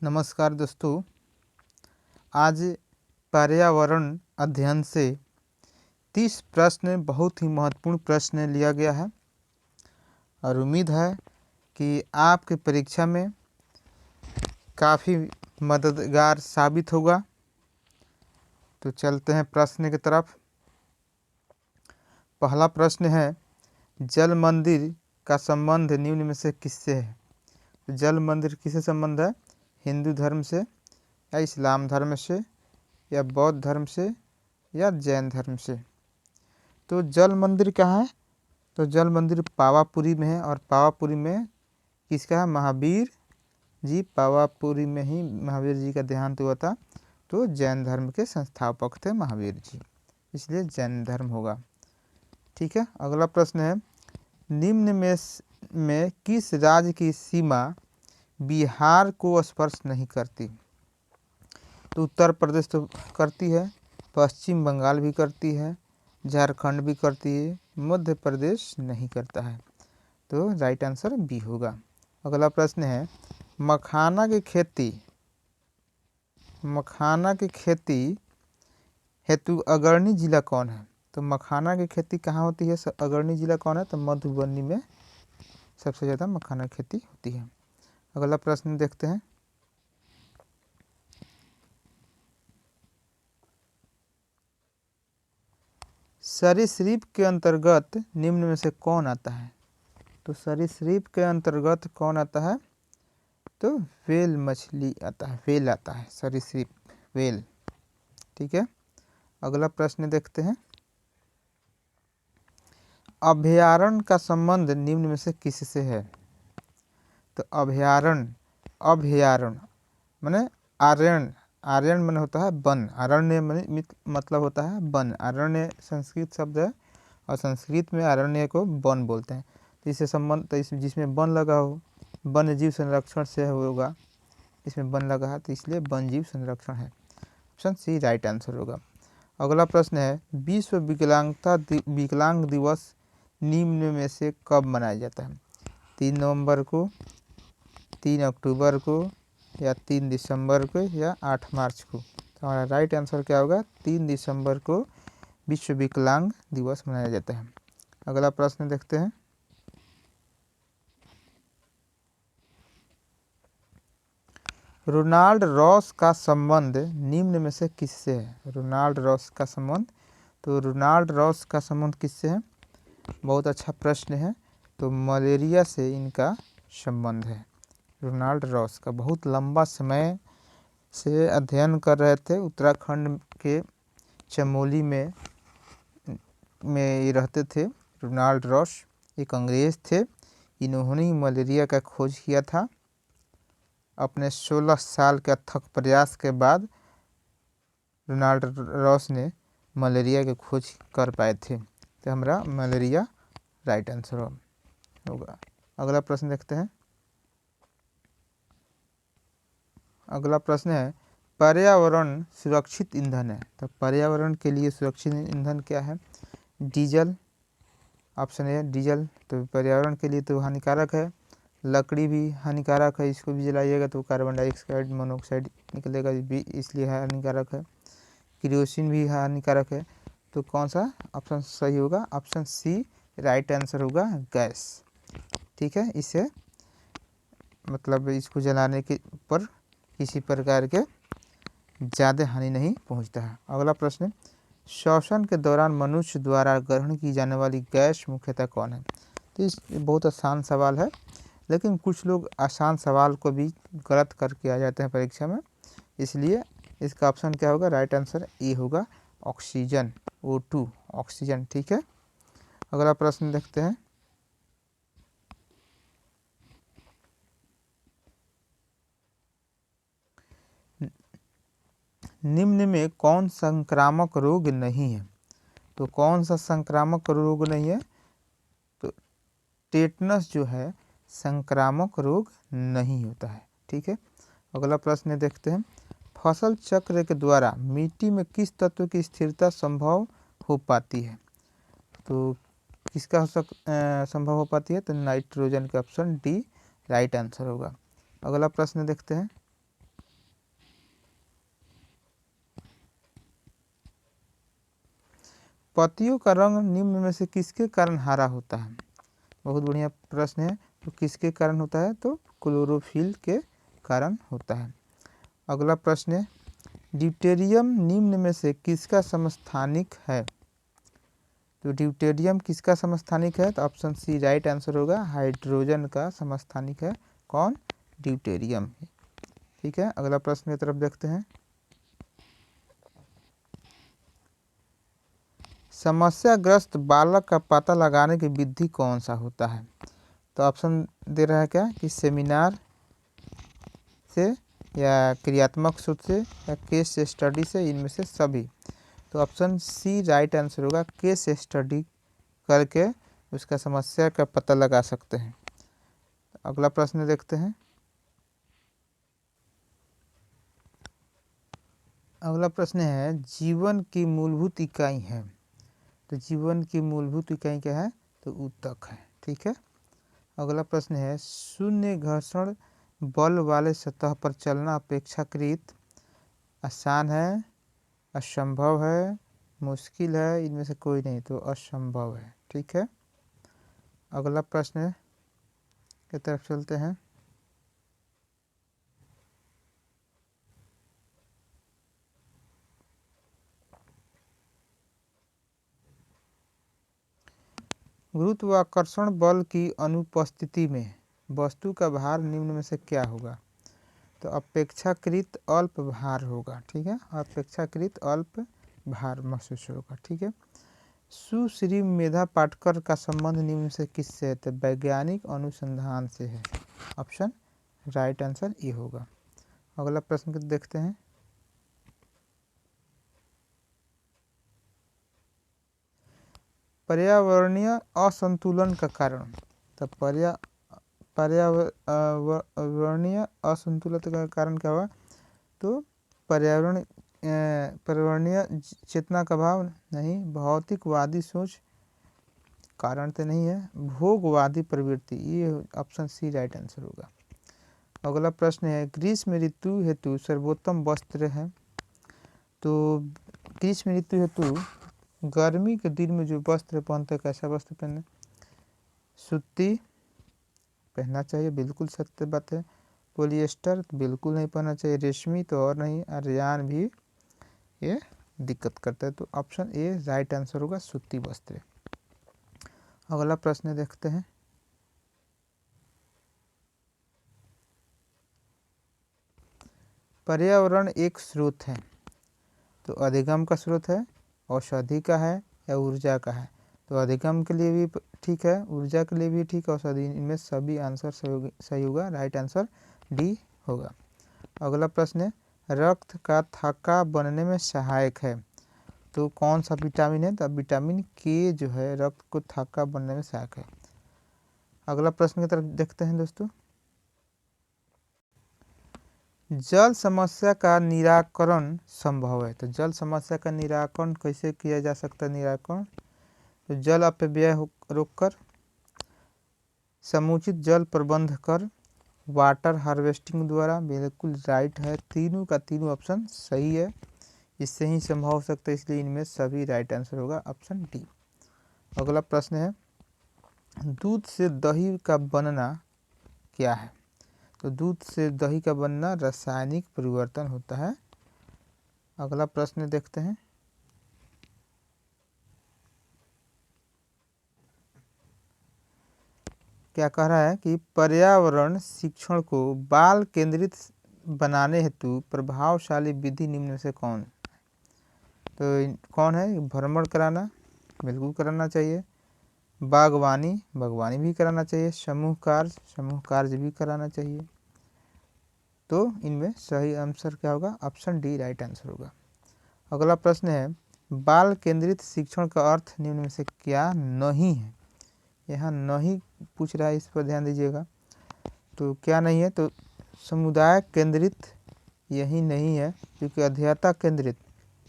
नमस्कार दोस्तों, आज पर्यावरण अध्ययन से 30 प्रश्न बहुत ही महत्वपूर्ण प्रश्न लिया गया है और उम्मीद है कि आपकी परीक्षा में काफ़ी मददगार साबित होगा। तो चलते हैं प्रश्न की तरफ। पहला प्रश्न है, जल मंदिर का संबंध निम्न में से किससे है? जल मंदिर किससे संबंध है? हिंदू धर्म से या इस्लाम धर्म से या बौद्ध धर्म से या जैन धर्म से। तो जल मंदिर कहाँ है? तो जल मंदिर पावापुरी में है और पावापुरी में किसका है? महावीर जी। पावापुरी में ही महावीर जी का देहांत हुआ था। तो जैन धर्म के संस्थापक थे महावीर जी, इसलिए जैन धर्म होगा। ठीक है। अगला प्रश्न है, निम्न में किस राज्य की सीमा बिहार को स्पर्श नहीं करती? तो उत्तर प्रदेश तो करती है, पश्चिम बंगाल भी करती है, झारखंड भी करती है, मध्य प्रदेश नहीं करता है। तो राइट आंसर बी होगा। अगला प्रश्न है, मखाना की खेती हेतु अग्रणी जिला कौन है? तो मखाना की खेती कहाँ होती है? अग्रणी जिला कौन है? तो मधुबनी में सबसे ज़्यादा मखाना की खेती होती है। अगला प्रश्न देखते हैं, सरीसृप के अंतर्गत निम्न में से कौन आता है? तो सरीसृप के अंतर्गत कौन आता है? तो व्हेल मछली आता है, व्हेल आता है, सरीसृप व्हेल। ठीक है। अगला प्रश्न देखते हैं, अभयारण्य का संबंध निम्न में से किससे है? तो अभयारण्य माने आर्यन माने होता है वन, अरण्य मतलब होता है वन। अरण्य संस्कृत शब्द है और संस्कृत में अरण्य को वन बोलते हैं। तो इससे संबंध, तो जिसमें वन लगा हो, वन्य जीव संरक्षण से होगा, इसमें वन लगा है तो इसलिए वन जीव संरक्षण है। ऑप्शन सी राइट आंसर होगा। अगला प्रश्न है, विश्व विकलांग दिवस निम्न में से कब मनाया जाता है? 3 नवंबर को, 3 अक्टूबर को या 3 दिसंबर को या 8 मार्च को। तो हमारा राइट आंसर क्या होगा? 3 दिसंबर को विश्व विकलांग दिवस मनाया जाता है। अगला प्रश्न देखते हैं, रोनाल्ड रॉस का संबंध निम्न में से किससे है? रोनाल्ड रॉस का संबंध, तो रोनाल्ड रॉस का संबंध किससे है? बहुत अच्छा प्रश्न है। तो मलेरिया से इनका संबंध है। रोनाल्ड रॉस का बहुत लंबा समय से अध्ययन कर रहे थे। उत्तराखंड के चमोली में रहते थे रोनाल्ड रॉस। एक अंग्रेज थे, इन्होंने ही मलेरिया का खोज किया था। अपने 16 साल के अथक प्रयास के बाद रोनाल्ड रॉस ने मलेरिया की खोज कर पाए थे। तो हमारा मलेरिया राइट आंसर होगा। अगला प्रश्न देखते हैं। अगला प्रश्न है, पर्यावरण सुरक्षित ईंधन है। तो पर्यावरण के लिए सुरक्षित ईंधन क्या है? डीजल। Option A diesel. तो पर्यावरण के लिए तो हानिकारक है। लकड़ी भी हानिकारक है, इसको भी जलाइएगा तो कार्बन डाइऑक्साइड मोनोऑक्साइड निकलेगा, भी इसलिए हानिकारक है। केरोसिन भी हानिकारक है। तो कौन सा ऑप्शन सही होगा? ऑप्शन सी राइट आंसर होगा, गैस। ठीक है। इससे मतलब इसको जलाने के पर किसी प्रकार के ज़्यादा हानि नहीं पहुंचता है। अगला प्रश्न, श्वसन के दौरान मनुष्य द्वारा ग्रहण की जाने वाली गैस मुख्यतः कौन है? तो इस बहुत आसान सवाल है, लेकिन कुछ लोग आसान सवाल को भी गलत करके आ जाते हैं परीक्षा में, इसलिए इसका ऑप्शन क्या होगा? राइट आंसर ए होगा, ऑक्सीजन, O2 ऑक्सीजन। ठीक है। अगला प्रश्न देखते हैं, निम्न में कौन संक्रामक रोग नहीं है? तो कौन सा संक्रामक रोग नहीं है? तो टेटनस जो है संक्रामक रोग नहीं होता है। ठीक है। अगला प्रश्न देखते हैं, फसल चक्र के द्वारा मिट्टी में किस तत्व की स्थिरता संभव हो पाती है? तो किसका संभव हो पाती है? तो नाइट्रोजन का ऑप्शन डी राइट आंसर होगा। अगला प्रश्न देखते हैं, पत्तियों का रंग निम्न में से किसके कारण हरा होता है? बहुत बढ़िया प्रश्न है। तो किसके कारण होता है? तो क्लोरोफिल के कारण होता है। अगला प्रश्न है, ड्यूटेरियम निम्न में से किसका समस्थानिक है? तो ड्यूटेरियम किसका समस्थानिक है? तो ऑप्शन सी राइट आंसर होगा, हाइड्रोजन का समस्थानिक है। कौन? ड्यूटेरियम। ठीक है, अगला प्रश्न की तरफ देखते हैं। समस्याग्रस्त बालक का पता लगाने की विधि कौन सा होता है? तो ऑप्शन दे रहा है क्या कि सेमिनार से या क्रियात्मक सूत्र से या केस स्टडी से, इनमें से सभी। तो ऑप्शन सी राइट आंसर होगा, केस स्टडी करके उसका समस्या का पता लगा सकते हैं। अगला प्रश्न देखते हैं। अगला प्रश्न है, जीवन की मूलभूत इकाई है। तो जीवन की मूलभूत इकाई क्या है? तो ऊतक है। ठीक है, अगला प्रश्न है, शून्य घर्षण बल वाले सतह पर चलना अपेक्षाकृत आसान है, असंभव है, मुश्किल है, इनमें से कोई नहीं, तो असंभव है। ठीक है, अगला प्रश्न की तरफ चलते हैं। गुरुत्वाकर्षण बल की अनुपस्थिति में वस्तु का भार निम्न में से क्या होगा? तो अपेक्षाकृत अल्प भार होगा। ठीक है, अपेक्षाकृत अल्प भार महसूस होगा। ठीक है, सुश्री मेधा पाटकर का संबंध निम्न से किससे है? तो वैज्ञानिक अनुसंधान से है। ऑप्शन राइट आंसर ये होगा। अगला प्रश्न देखते हैं। पर्यावरणीय असंतुलन का कारण। तो पर्यावरणीय असंतुलन का कारण क्या हुआ? तो पर्यावरणीय चेतना का अभाव नहीं, भौतिकवादी सोच कारण तो नहीं है, भोगवादी प्रवृत्ति, ये ऑप्शन सी राइट आंसर होगा। अगला प्रश्न है, ग्रीष्म ऋतु हेतु सर्वोत्तम वस्त्र है। तो ग्रीष्म ऋतु हेतु गर्मी के दिन में जो वस्त्र पहनते, कैसा वस्त्र पहने? सूती पहनना चाहिए, बिल्कुल सत्य बात है। पॉलिएस्टर बिल्कुल नहीं पहनना चाहिए, रेशमी तो और नहीं, और रेयान भी ये दिक्कत करता है। तो ऑप्शन ए राइट आंसर होगा, सूती वस्त्र। अगला प्रश्न देखते हैं। पर्यावरण एक स्रोत है। तो अधिगम का स्रोत है, औषधि का है, या ऊर्जा का है? तो अधिगम के लिए भी ठीक है, ऊर्जा के लिए भी ठीक, औषधि, इनमें सभी आंसर सही होगा। राइट आंसर डी होगा। अगला प्रश्न है, रक्त का थक्का बनने में सहायक है। तो कौन सा विटामिन है? तो विटामिन के जो है रक्त को थक्का बनने में सहायक है। अगला प्रश्न की तरफ देखते हैं दोस्तों। जल समस्या का निराकरण संभव है। तो जल समस्या का निराकरण कैसे किया जा सकता है? निराकरण तो जल अपव्यय रोककर, समुचित जल प्रबंध कर, वाटर हार्वेस्टिंग द्वारा, बिल्कुल राइट है। तीनों का तीनों ऑप्शन सही है, इससे ही संभव हो सकता है, इसलिए इनमें सभी राइट आंसर होगा, ऑप्शन डी। अगला प्रश्न है, दूध से दही का बनना क्या है? तो दूध से दही का बनना रासायनिक परिवर्तन होता है। अगला प्रश्न देखते हैं। क्या कह रहा है कि पर्यावरण शिक्षण को बाल केंद्रित बनाने हेतु प्रभावशाली विधि निम्न में से कौन? तो कौन है? भ्रमण कराना, बिल्कुल कराना चाहिए। बागवानी भी कराना चाहिए। समूह कार्य भी कराना चाहिए। तो इनमें सही आंसर क्या होगा? ऑप्शन डी राइट आंसर होगा। अगला प्रश्न है, बाल केंद्रित शिक्षण का अर्थ निम्न में से क्या नहीं है? यहाँ नहीं पूछ रहा है, इस पर ध्यान दीजिएगा। तो क्या नहीं है? तो समुदाय केंद्रित यही नहीं है, क्योंकि अध्येता केंद्रित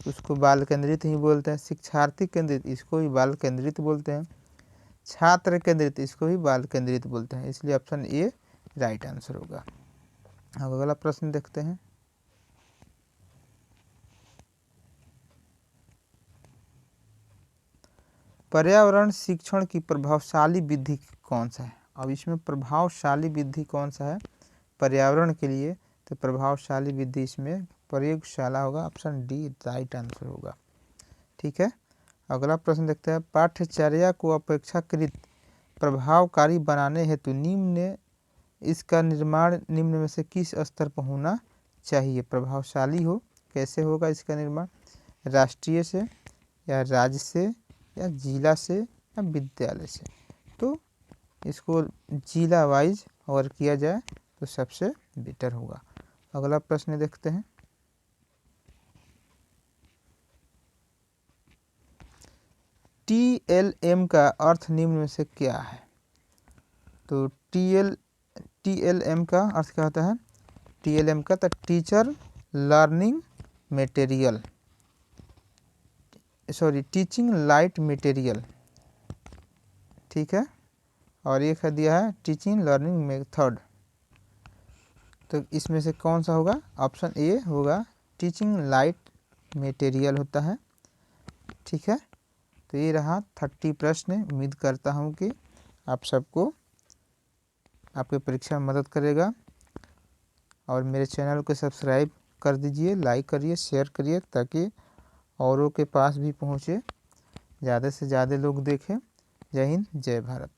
उसको बाल केंद्रित ही बोलते हैं, शिक्षार्थी केंद्रित इसको भी बाल केंद्रित बोलते हैं, छात्र केंद्रित इसको भी बाल केंद्रित बोलते हैं, इसलिए ऑप्शन ए राइट आंसर होगा। अब अगला प्रश्न देखते हैं। पर्यावरण शिक्षण की प्रभावशाली विधि कौन सा है? अब इसमें प्रभावशाली विधि कौन सा है पर्यावरण के लिए? तो प्रभावशाली विधि इसमें प्रयोगशाला होगा, ऑप्शन डी राइट आंसर होगा। ठीक है, अगला प्रश्न देखते हैं। पाठ्यचर्या को अपेक्षाकृत प्रभावकारी बनाने हेतु इसका निर्माण निम्न में से किस स्तर पर होना चाहिए? प्रभावशाली हो कैसे होगा इसका निर्माण? राष्ट्रीय से या राज्य से या जिला से या विद्यालय से? तो इसको जिला वाइज अगर किया जाए तो सबसे बेटर होगा। अगला प्रश्न देखते हैं। TLM का अर्थ निम्न में से क्या है? तो TLM का अर्थ क्या होता है? TLM का तो teacher learning material, sorry teaching light material. ठीक है, और एक है दिया है टीचिंग लर्निंग मेथड। तो इसमें से कौन सा होगा? ऑप्शन ए होगा, टीचिंग लाइट मटेरियल होता है। ठीक है, तो ये रहा 30 प्रश्न। उम्मीद करता हूँ कि आप सबको आपके परीक्षा में मदद करेगा। और मेरे चैनल को सब्सक्राइब कर दीजिए, लाइक करिए, शेयर करिए, ताकि औरों के पास भी पहुँचे, ज़्यादा से ज़्यादा लोग देखें। जय हिंद, जय भारत।